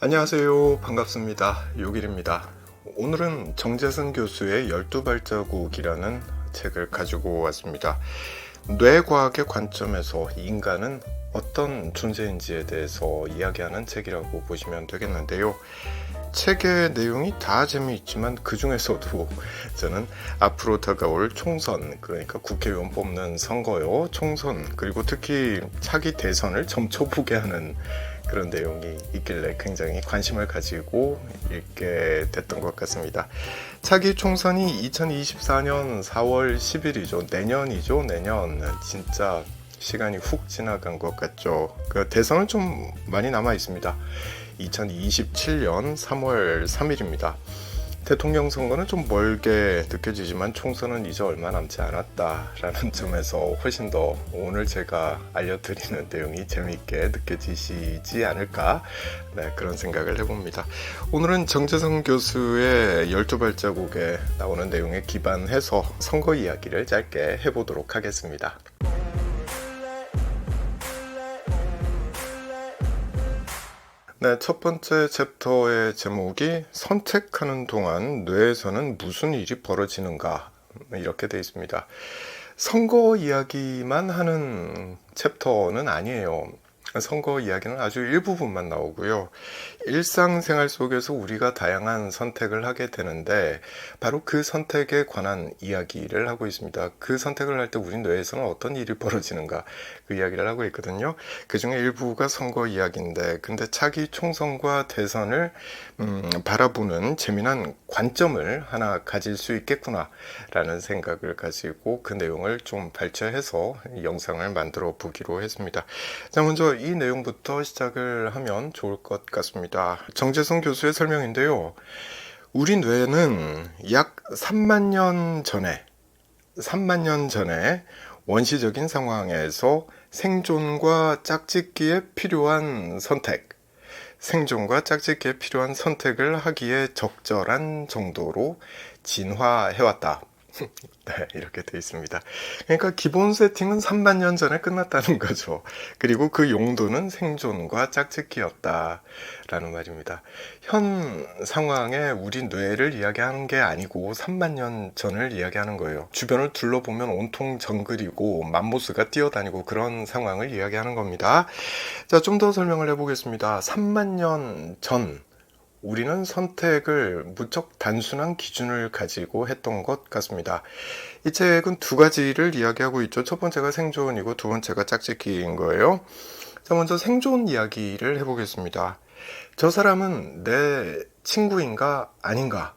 안녕하세요. 반갑습니다. 요길입니다. 오늘은 정재승 교수의 12발자국이라는 책을 가지고 왔습니다. 뇌과학의 관점에서 인간은 어떤 존재인지에 대해서 이야기하는 책이라고 보시면 되겠는데요. 책의 내용이 다 재미있지만 그 중에서도 저는 앞으로 다가올 총선, 그러니까 국회의원 뽑는 선거요, 총선, 그리고 특히 차기 대선을 점쳐보게 하는 그런 내용이 있길래 굉장히 관심을 가지고 읽게 됐던 것 같습니다. 차기 총선이 2024년 4월 10일이죠. 내년이죠. 내년. 진짜 시간이 훅 지나간 것 같죠. 그 대선은 좀 많이 남아 있습니다. 2027년 3월 3일입니다. 대통령 선거는 좀 멀게 느껴지지만 총선은 이제 얼마 남지 않았다라는 점에서 훨씬 더 오늘 제가 알려드리는 내용이 재미있게 느껴지시지 않을까, 그런 생각을 해봅니다. 오늘은 정재승 교수의 12발자국에 나오는 내용에 기반해서 선거 이야기를 짧게 해보도록 하겠습니다. 네, 첫 번째 챕터의 제목이 선택하는 동안 뇌에서는 무슨 일이 벌어지는가, 이렇게 되어 있습니다. 선거 이야기만 하는 챕터는 아니에요. 선거 이야기는 아주 일부분만 나오고요. 일상생활 속에서 우리가 다양한 선택을 하게 되는데 바로 그 선택에 관한 이야기를 하고 있습니다. 그 선택을 할 때 우리 뇌에서는 어떤 일이 벌어지는가, 그 이야기를 하고 있거든요. 그 중에 일부가 선거 이야기인데, 근데 차기 총선과 대선을 바라보는 재미난 관점을 하나 가질 수 있겠구나 라는 생각을 가지고 그 내용을 좀 발췌해서 영상을 만들어 보기로 했습니다. 자, 먼저 이 내용부터 시작을 하면 좋을 것 같습니다. 정재승 교수의 설명인데요. 우리 뇌는 약 3만 년 전에 원시적인 상황에서 생존과 짝짓기에 필요한 선택을 하기에 적절한 정도로 진화해왔다. 네, 이렇게 되어 있습니다. 그러니까 기본 세팅은 3만 년 전에 끝났다는 거죠. 그리고 그 용도는 생존과 짝짓기였다라는 말입니다. 현 상황에 우리 뇌를 이야기하는 게 아니고 3만 년 전을 이야기하는 거예요. 주변을 둘러보면 온통 정글이고 맘모스가 뛰어다니고 그런 상황을 이야기하는 겁니다. 자, 좀 더 설명을 해보겠습니다. 3만 년 전, 우리는 선택을 무척 단순한 기준을 가지고 했던 것 같습니다. 이 책은 두 가지를 이야기하고 있죠. 첫 번째가 생존이고 두 번째가 짝짓기인 거예요. 자, 먼저 생존 이야기를 해보겠습니다. 저 사람은 내 친구인가 아닌가?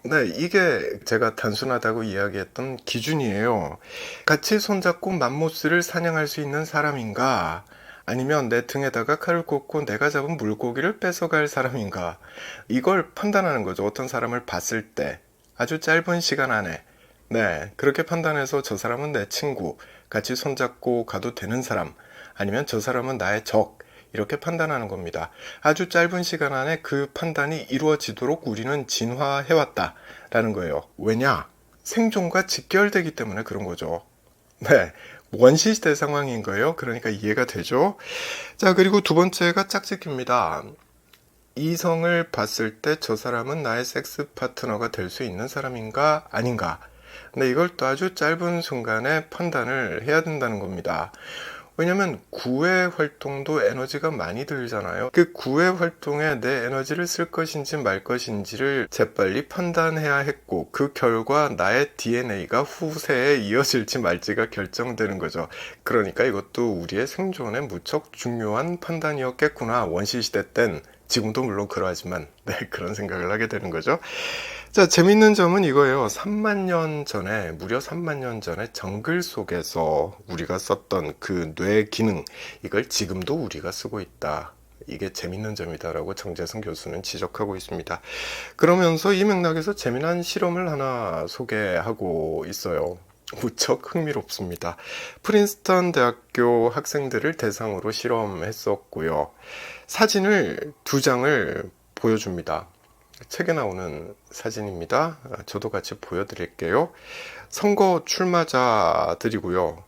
네, 이게 제가 단순하다고 이야기했던 기준이에요. 같이 손잡고 맘모스를 사냥할 수 있는 사람인가? 아니면 내 등에다가 칼을 꽂고 내가 잡은 물고기를 뺏어갈 사람인가? 이걸 판단하는 거죠. 어떤 사람을 봤을 때 아주 짧은 시간 안에. 네, 그렇게 판단해서 저 사람은 내 친구, 같이 손잡고 가도 되는 사람, 아니면 저 사람은 나의 적, 이렇게 판단하는 겁니다. 아주 짧은 시간 안에 그 판단이 이루어지도록 우리는 진화해왔다라는 거예요. 왜냐? 생존과 직결되기 때문에 그런 거죠. 네, 원시시대 상황인 거예요. 그러니까 이해가 되죠. 자, 그리고 두 번째가 짝짓기입니다. 이성을 봤을 때 저 사람은 나의 섹스 파트너가 될 수 있는 사람인가 아닌가. 근데 이걸 또 아주 짧은 순간에 판단을 해야 된다는 겁니다. 왜냐면 구애 활동도 에너지가 많이 들잖아요. 그 구애 활동에 내 에너지를 쓸 것인지 말 것인지를 재빨리 판단해야 했고, 그 결과 나의 DNA가 후세에 이어질지 말지가 결정되는 거죠. 그러니까 이것도 우리의 생존에 무척 중요한 판단이었겠구나. 원시시대 땐. 지금도 물론 그러하지만, 네, 그런 생각을 하게 되는 거죠. 자, 재밌는 점은 이거예요. 3만 년 전에, 무려 3만 년 전에 정글 속에서 우리가 썼던 그 뇌 기능, 이걸 지금도 우리가 쓰고 있다. 이게 재밌는 점이다라고 정재승 교수는 지적하고 있습니다. 그러면서 이 맥락에서 재미난 실험을 하나 소개하고 있어요. 무척 흥미롭습니다. 프린스턴 대학교 학생들을 대상으로 실험했었고요. 사진을 두 장을 보여줍니다. 책에 나오는 사진입니다. 저도 같이 보여드릴게요. 선거 출마자들이고요.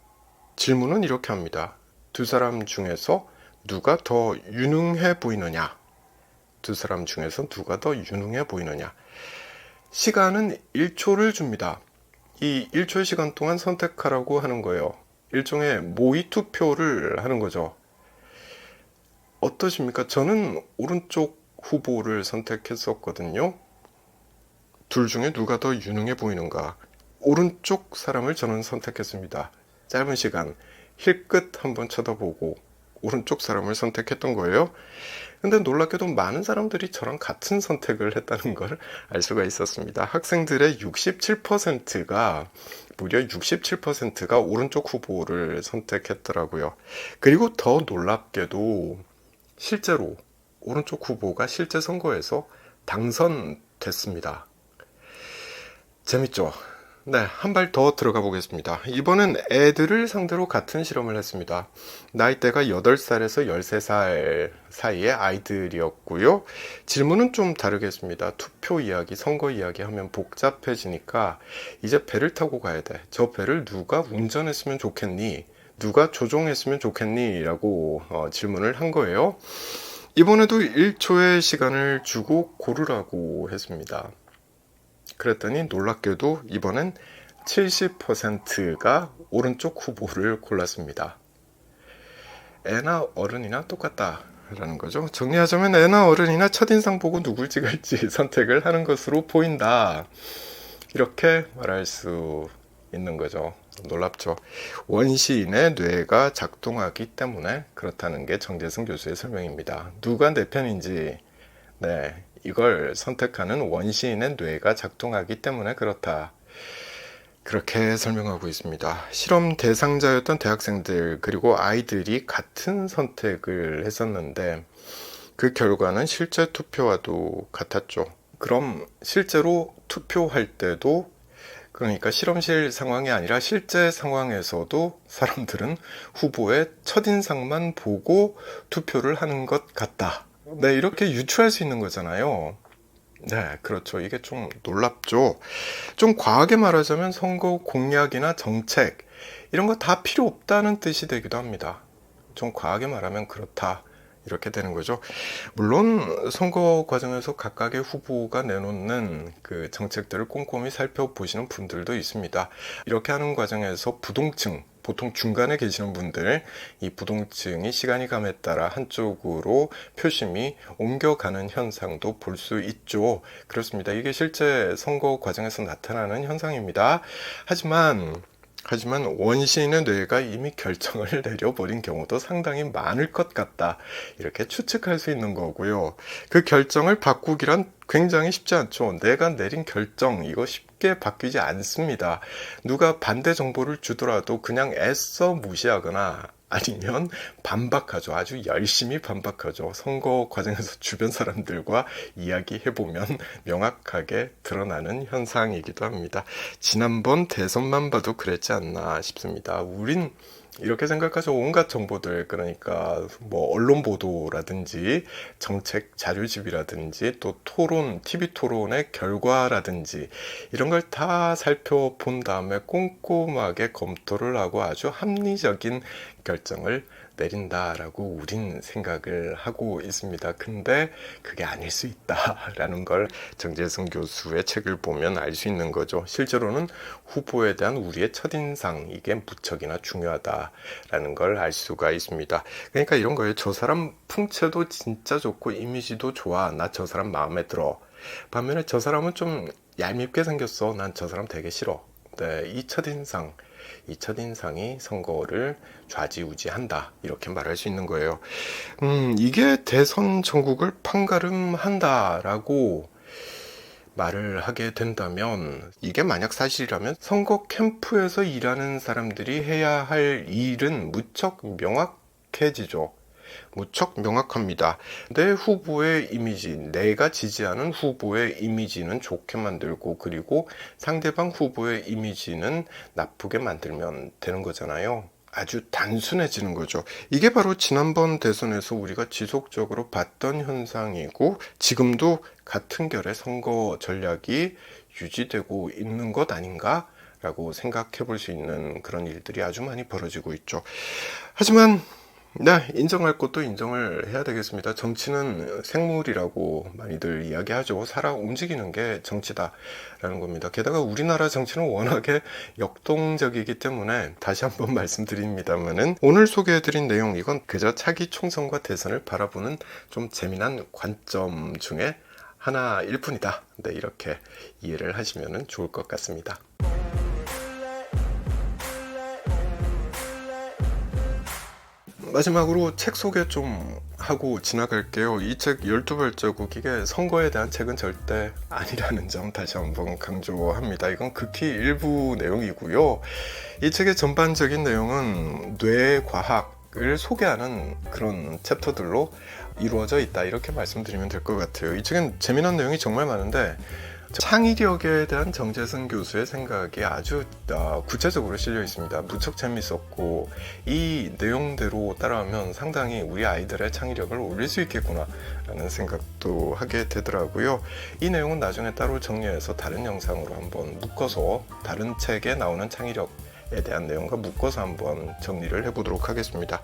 질문은 이렇게 합니다. 두 사람 중에서 누가 더 유능해 보이느냐? 두 사람 중에서 누가 더 유능해 보이느냐. 시간은 1초를 줍니다. 이 1초의 시간 동안 선택하라고 하는 거예요. 일종의 모의 투표를 하는 거죠. 어떠십니까? 저는 오른쪽 후보를 선택했었거든요. 둘 중에 누가 더 유능해 보이는가? 오른쪽 사람을 저는 선택했습니다. 짧은 시간, 힐끗 한번 쳐다보고 오른쪽 사람을 선택했던 거예요. 근데 놀랍게도 많은 사람들이 저랑 같은 선택을 했다는 걸 알 수가 있었습니다. 학생들의 67%가 무려 67%가 오른쪽 후보를 선택했더라고요. 그리고 더 놀랍게도 실제로 오른쪽 후보가 실제 선거에서 당선됐습니다. 재밌죠? 네, 한 발 더 들어가 보겠습니다. 이번엔 애들을 상대로 같은 실험을 했습니다. 나이대가 8살에서 13살 사이의 아이들이었고요. 질문은 좀 다르겠습니다. 투표 이야기, 선거 이야기 하면 복잡해지니까 이제 배를 타고 가야 돼. 저 배를 누가 운전했으면 좋겠니? 누가 조종했으면 좋겠니? 라고 질문을 한 거예요. 이번에도 1초의 시간을 주고 고르라고 했습니다. 그랬더니 놀랍게도 이번엔 70%가 오른쪽 후보를 골랐습니다. 애나 어른이나 똑같다라는 거죠. 정리하자면 애나 어른이나 첫인상 보고 누굴 찍을지 선택을 하는 것으로 보인다. 이렇게 말할 수 있는 거죠. 놀랍죠. 원시인의 뇌가 작동하기 때문에 그렇다는 게 정재승 교수의 설명입니다. 누가 내 편인지 이걸 선택하는 원시인의 뇌가 작동하기 때문에 그렇다. 그렇게 설명하고 있습니다. 실험 대상자였던 대학생들 그리고 아이들이 같은 선택을 했었는데 그 결과는 실제 투표와도 같았죠. 그럼 실제로 투표할 때도 그러니까 실험실 상황이 아니라 실제 상황에서도 사람들은 후보의 첫인상만 보고 투표를 하는 것 같다. 네, 이렇게 유추할 수 있는 거잖아요. 네, 그렇죠. 이게 좀 놀랍죠. 좀 과하게 말하자면 선거 공약이나 정책 이런 거 다 필요 없다는 뜻이 되기도 합니다. 좀 과하게 말하면 그렇다. 이렇게 되는 거죠. 물론 선거 과정에서 각각의 후보가 내놓는 그 정책들을 꼼꼼히 살펴보시는 분들도 있습니다. 이렇게 하는 과정에서 부동층, 보통 중간에 계시는 분들, 이 부동층이 시간이 감에 따라 한쪽으로 표심이 옮겨가는 현상도 볼 수 있죠. 그렇습니다. 이게 실제 선거 과정에서 나타나는 현상입니다. 하지만 원시인의 뇌가 이미 결정을 내려버린 경우도 상당히 많을 것 같다. 이렇게 추측할 수 있는 거고요. 그 결정을 바꾸기란 굉장히 쉽지 않죠. 내가 내린 결정, 이거 쉽게 바뀌지 않습니다. 누가 반대 정보를 주더라도 그냥 애써 무시하거나 아니면 반박하죠. 아주 열심히 반박하죠. 선거 과정에서 주변 사람들과 이야기해보면 명확하게 드러나는 현상이기도 합니다. 지난번 대선만 봐도 그랬지 않나 싶습니다. 우린 이렇게 생각하죠. 온갖 정보들, 그러니까 뭐 언론 보도라든지 정책 자료집이라든지 또 토론, TV 토론의 결과라든지 이런 걸 다 살펴본 다음에 꼼꼼하게 검토를 하고 아주 합리적인 결정을 내린다라고 우린 생각을 하고 있습니다. 근데 그게 아닐 수 있다라는 걸 정재승 교수의 책을 보면 알 수 있는 거죠. 실제로는 후보에 대한 우리의 첫인상, 이게 무척이나 중요하다라는 걸 알 수가 있습니다. 그러니까 이런 거예요. 저 사람 풍채도 진짜 좋고 이미지도 좋아. 나 저 사람 마음에 들어. 반면에 저 사람은 좀 얄밉게 생겼어. 난 저 사람 되게 싫어. 네, 이 첫인상이 선거를 좌지우지한다. 이렇게 말할 수 있는 거예요. 이게 대선 전국을 판가름한다라고 말을 하게 된다면 이게 만약 사실이라면 선거 캠프에서 일하는 사람들이 해야 할 일은 무척 명확해지죠. 무척 명확합니다. 내 후보의 이미지, 내가 지지하는 후보의 이미지는 좋게 만들고 그리고 상대방 후보의 이미지는 나쁘게 만들면 되는 거잖아요. 아주 단순해지는 거죠. 이게 바로 지난번 대선에서 우리가 지속적으로 봤던 현상이고 지금도 같은 결의 선거 전략이 유지되고 있는 것 아닌가? 라고 생각해 볼 수 있는 그런 일들이 아주 많이 벌어지고 있죠. 하지만 네, 인정할 것도 인정을 해야 되겠습니다. 정치는 생물이라고 많이들 이야기하죠. 살아 움직이는 게 정치다라는 겁니다. 게다가 우리나라 정치는 워낙에 역동적이기 때문에 다시 한번 말씀드립니다만은 오늘 소개해드린 내용 이건 그저 차기 총선과 대선을 바라보는 좀 재미난 관점 중에 하나일 뿐이다. 네, 이렇게 이해를 하시면 좋을 것 같습니다. 마지막으로 책 소개 좀 하고 지나갈게요. 이 책 12발자국 이게 선거에 대한 책은 절대 아니라는 점 다시 한번 강조합니다. 이건 극히 일부 내용이고요. 이 책의 전반적인 내용은 뇌과학을 소개하는 그런 챕터들로 이루어져 있다. 이렇게 말씀드리면 될 것 같아요. 이 책엔 재미난 내용이 정말 많은데 창의력에 대한 정재승 교수의 생각이 아주 구체적으로 실려 있습니다. 무척 재밌었고 이 내용대로 따라하면 상당히 우리 아이들의 창의력을 올릴 수 있겠구나 라는 생각도 하게 되더라고요. 이 내용은 나중에 따로 정리해서 다른 영상으로 한번 묶어서 다른 책에 나오는 창의력에 대한 내용과 묶어서 한번 정리를 해보도록 하겠습니다.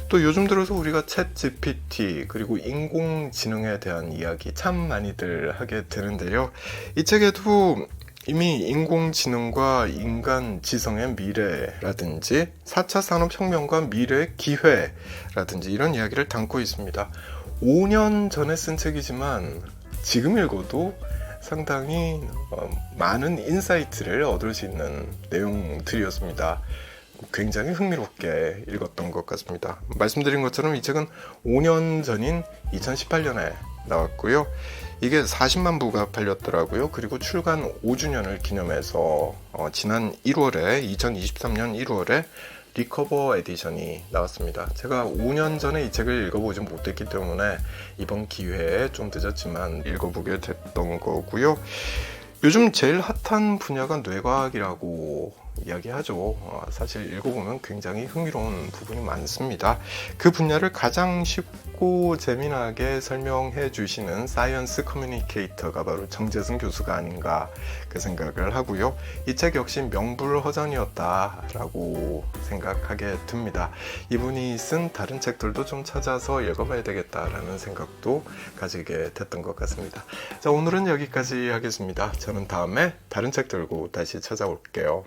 또 요즘 들어서 우리가 챗 GPT 그리고 인공지능에 대한 이야기 참 많이들 하게 되는데요. 이 책에도 이미 인공지능과 인간 지성의 미래라든지 4차 산업혁명과 미래의 기회라든지 이런 이야기를 담고 있습니다. 5년 전에 쓴 책이지만 지금 읽어도 상당히 많은 인사이트를 얻을 수 있는 내용들이었습니다. 굉장히 흥미롭게 읽었던 것 같습니다. 말씀드린 것처럼 이 책은 5년 전인 2018년에 나왔고요. 이게 40만 부가 팔렸더라고요. 그리고 출간 5주년을 기념해서 지난 1월에 2023년 1월에 리커버 에디션이 나왔습니다. 제가 5년 전에 이 책을 읽어보지 못했기 때문에 이번 기회에 좀 늦었지만 읽어보게 됐던 거고요. 요즘 제일 핫한 분야가 뇌과학이라고 이야기하죠. 사실 읽어보면 굉장히 흥미로운 부분이 많습니다. 그 분야를 가장 쉽고 재미나게 설명해 주시는 사이언스 커뮤니케이터가 바로 정재승 교수가 아닌가 그 생각을 하고요. 이 책 역시 명불허전이었다라고 생각하게 듭니다. 이분이 쓴 다른 책들도 좀 찾아서 읽어봐야 되겠다라는 생각도 가지게 됐던 것 같습니다. 자, 오늘은 여기까지 하겠습니다. 저는 다음에 다른 책 들고 다시 찾아올게요.